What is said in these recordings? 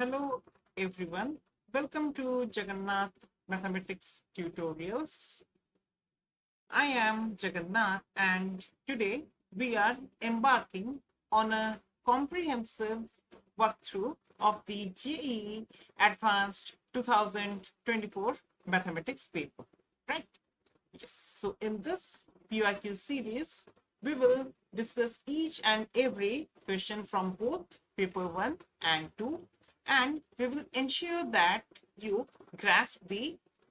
Hello everyone, welcome to Jagannath Mathematics Tutorials. I am Jagannath and today we are embarking on a comprehensive walkthrough of the JEE Advanced 2024 Mathematics paper, right? Yes, so in this PYQ series, we will discuss each and every question from both paper 1 and 2, and we will ensure that you grasp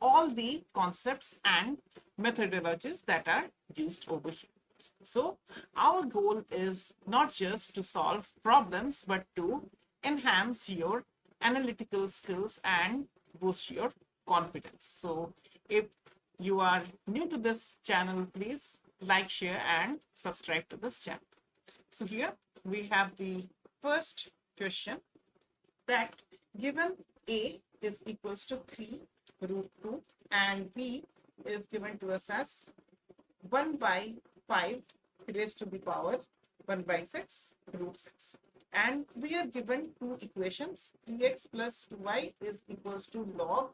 all the concepts and methodologies that are used over here. So our goal is not just to solve problems, but to enhance your analytical skills and boost your confidence. So if you are new to this channel, please like, share, and subscribe to this channel. So here we have the first question, that given A is equals to 3 root 2 and B is given to us as 1 by 5 raised to the power 1 by 6 root 6. And we are given two equations. 3x plus 2y is equals to log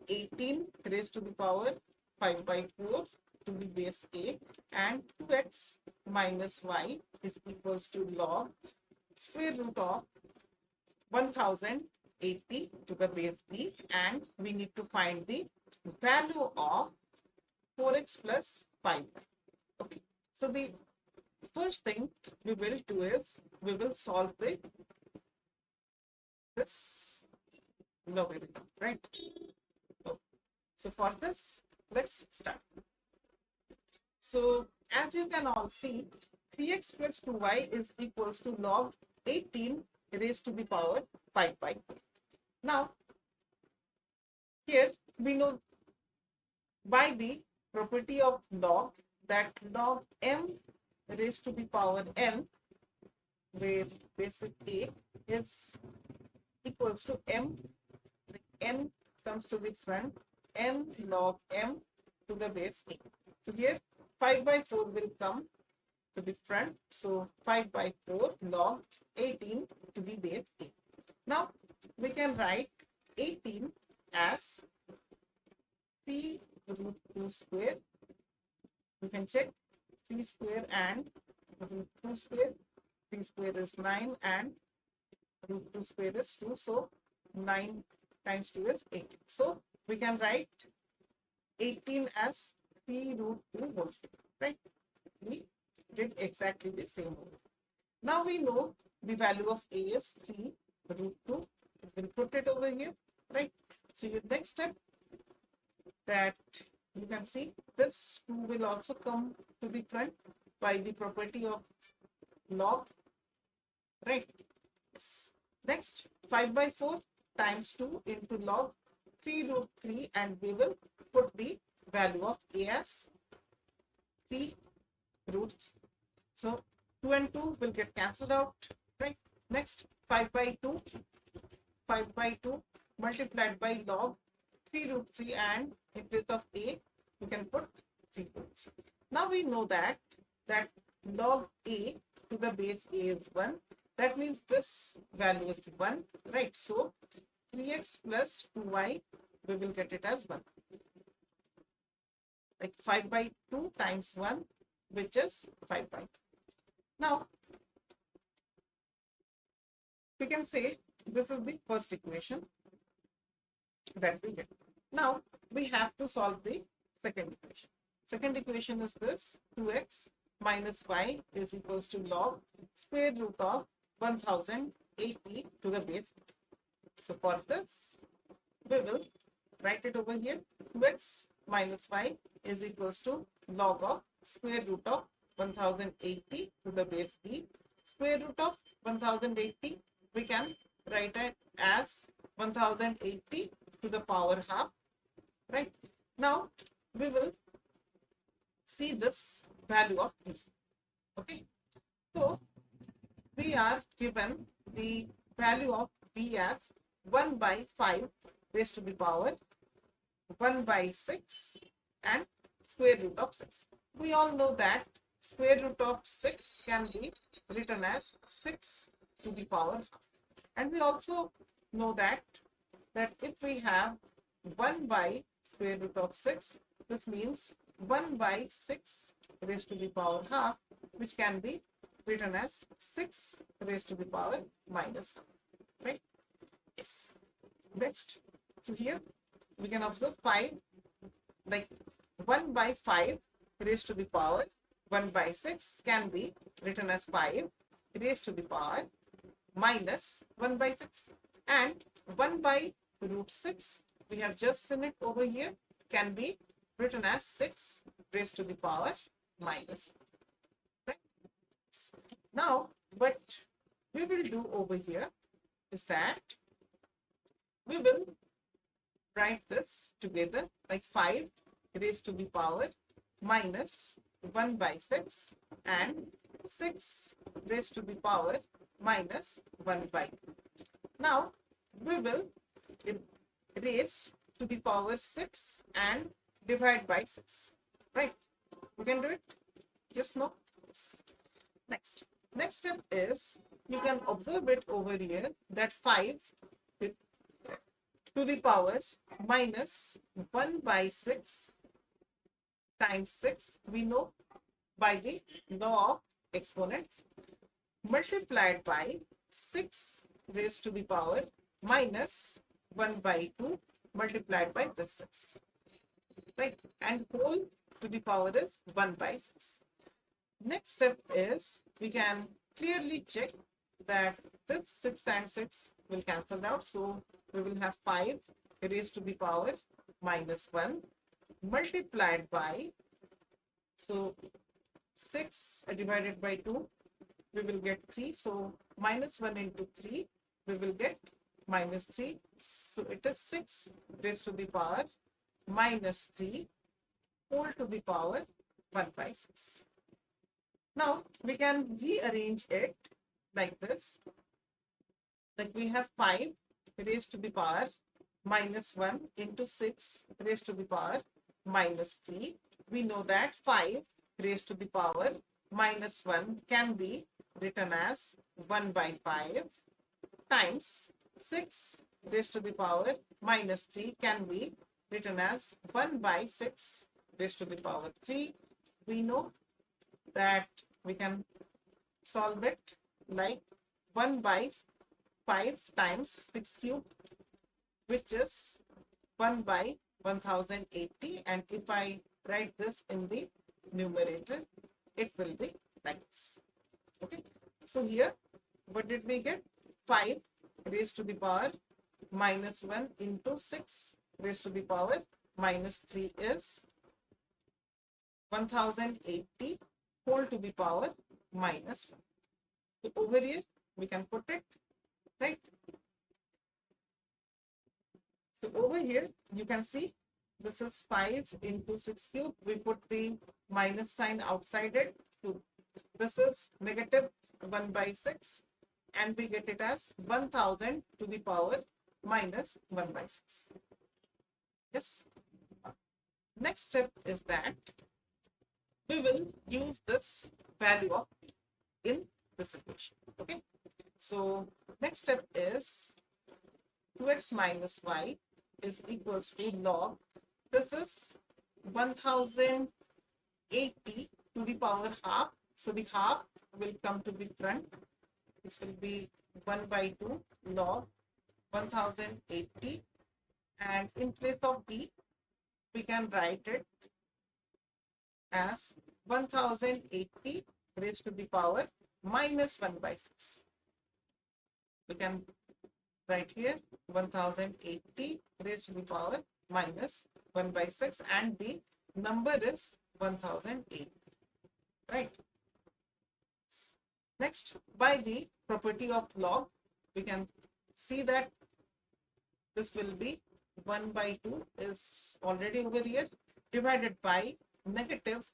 18 raised to the power 5 by 4 to the base a, and 2x minus y is equals to log square root of 1080 to the base b, and we need to find the value of 4x plus 5y. Okay, so the first thing we will do is we will solve this logarithm, right? So for this, let's start. So as you can all see, 3x plus 2y is equals to log 18 raised to the power 5 by 4. Now, here we know by the property of log that log m raised to the power n, where base is a, is equals to m, n comes to the front, n log m to the base a. So here 5 by 4 will come to the front, so 5 by 4 log 18 to the base a. Now we can write 18 as 3 root 2 square. We can check 3 square and root 2 square. 3 square is 9 and root 2 square is 2. So 9 times 2 is 18. So we can write 18 as 3 root 2 whole square, right? We did exactly the same. Now we know the value of a is 3 root 2. We'll put it over here, right? So your next step, that you can see this 2 will also come to the front by the property of log, right? Yes. Next, 5 by 4 times 2 into log 3 root 3, and we will put the value of a as 3 root 3. So 2 and 2 will get cancelled out, right? Next, 5 by 2 multiplied by log 3 root 3, and in place of a we can put 3 root 3. Now we know that log a to the base a is 1. That means this value is 1, right? So 3x plus 2y, we will get it as 1. Like 5 by 2 times 1, which is 5 by 2. Now we can say this is the first equation that we get. Now we have to solve the second equation. Second equation is this: 2x minus y is equals to log square root of 1080 to the base. So for this, we will write it over here. 2x minus y is equals to log of square root of 1080 to the base b. Square root of 1080, we can write it as 1080 to the power half, right? Now we will see this value of b. Okay, so we are given the value of b as 1 by 5 raised to the power 1 by 6 and square root of 6. We all know that square root of 6 can be written as 6 to the power half. And we also know that if we have 1 by square root of 6, this means 1 by 6 raised to the power half, which can be written as 6 raised to the power minus half, right? Yes. Next, so here we can observe 5, like 1 by 5 raised to the power 1 by 6 can be written as 5 raised to the power minus 1 by 6, and 1 by root 6, we have just seen it over here, can be written as 6 raised to the power minus, right? Now, what we will do over here is that we will write this together like 5 raised to the power minus 1 by 6 and 6 raised to the power minus 1 by 2. Now, we will raise to the power 6 and divide by 6, right? We can do it? Yes, no? Yes. Next step is, you can observe it over here that 5 to the power minus 1 by 6 times 6, we know by the law of exponents, multiplied by 6 raised to the power minus 1 by 2 multiplied by this 6, right? And whole to the power is 1 by 6. Next step is, we can clearly check that this 6 and 6 will cancel out. So we will have 5 raised to the power minus 1 multiplied by, so 6 divided by 2, we will get 3. So minus 1 into 3, we will get minus 3. So it is 6 raised to the power minus 3 whole to the power 1 by 6. Now we can rearrange it like this. Like we have 5 raised to the power minus 1 into 6 raised to the power minus 3. We know that 5 raised to the power minus 1 can be written as 1 by 5 times 6 raised to the power minus 3 can be written as 1 by 6 raised to the power 3. We know that we can solve it like 1 by 5 times 6 cube, which is 1 by 1080, and if I write this in the numerator, it will be like this. Okay, so here what did we get? 5 raised to the power minus 1 into 6 raised to the power minus 3 is 1080 whole to the power minus 1. So over here we can put it, right? So over here you can see this is 5 into 6 cube. We put the minus sign outside it. So this is negative 1 by 6, and we get it as 1000 to the power minus 1 by 6. Yes. Next step is that we will use this value of p in this equation. Okay. So next step is 2x minus y is equals to log. This is 1080 to the power half. So the half will come to the front. This will be 1 by 2 log 1080, and in place of b, we can write it as 1080 raised to the power minus 1 by 6. We can write here 1080 raised to the power minus 1 by 6, and the number is 1080, right? Next, by the property of log, we can see that this will be 1 by 2 is already over here, divided by negative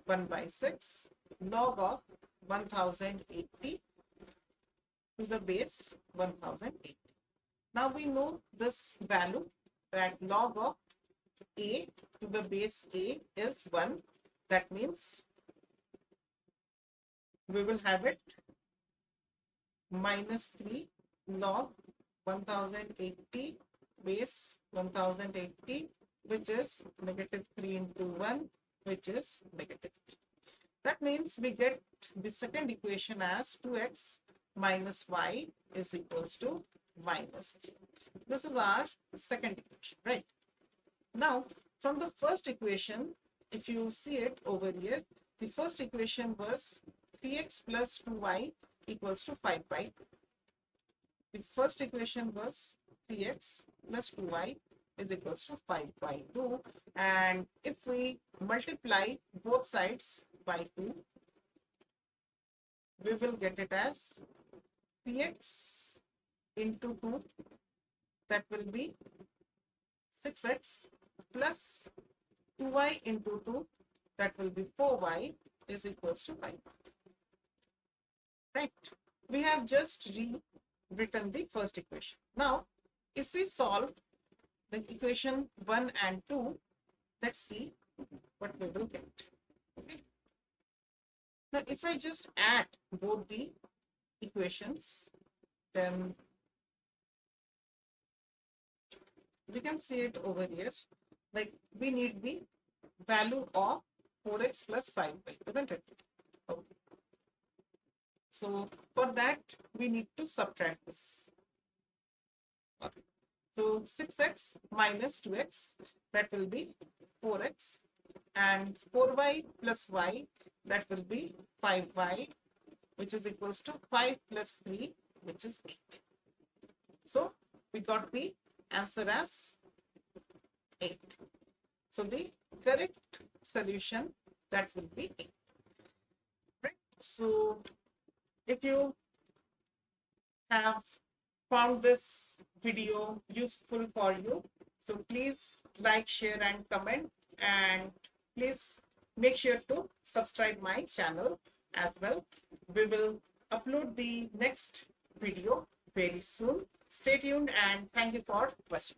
1 by 6 log of 1080 to the base 1080. Now we know this value, that log of a to the base a is 1. That means we will have it minus 3 log 1080 base 1080, which is negative 3 into 1, which is negative 3. That means we get the second equation as 2x minus y is equals to minus 3. This is our second equation, right? Now, from the first equation, if you see it over here, the first equation was 3x plus 2y equals to 5 by 2. The first equation was 3x plus 2y is equals to 5 by 2. And if we multiply both sides by 2, we will get it as 3x into 2, that will be 6x, plus 2y into 2, that will be 4y is equals to 5. Right? We have just rewritten the first equation. Now, if we solve the equation 1 and 2, let's see what we will get. Okay. Now, if I just add both the equations, then we can see it over here. Like, we need the value of 4x plus 5y, isn't it? Okay. So for that, we need to subtract this. Okay. So 6x minus 2x, that will be 4x, and 4y plus y, that will be 5y, which is equals to 5 plus 3, which is 8. So we got the answer as 8. So the correct solution, that will be 8. Right? So if you have found this video useful for you, so please like, share and comment, and please make sure to subscribe my channel as well. We will upload the next video very soon. Stay tuned and thank you for watching.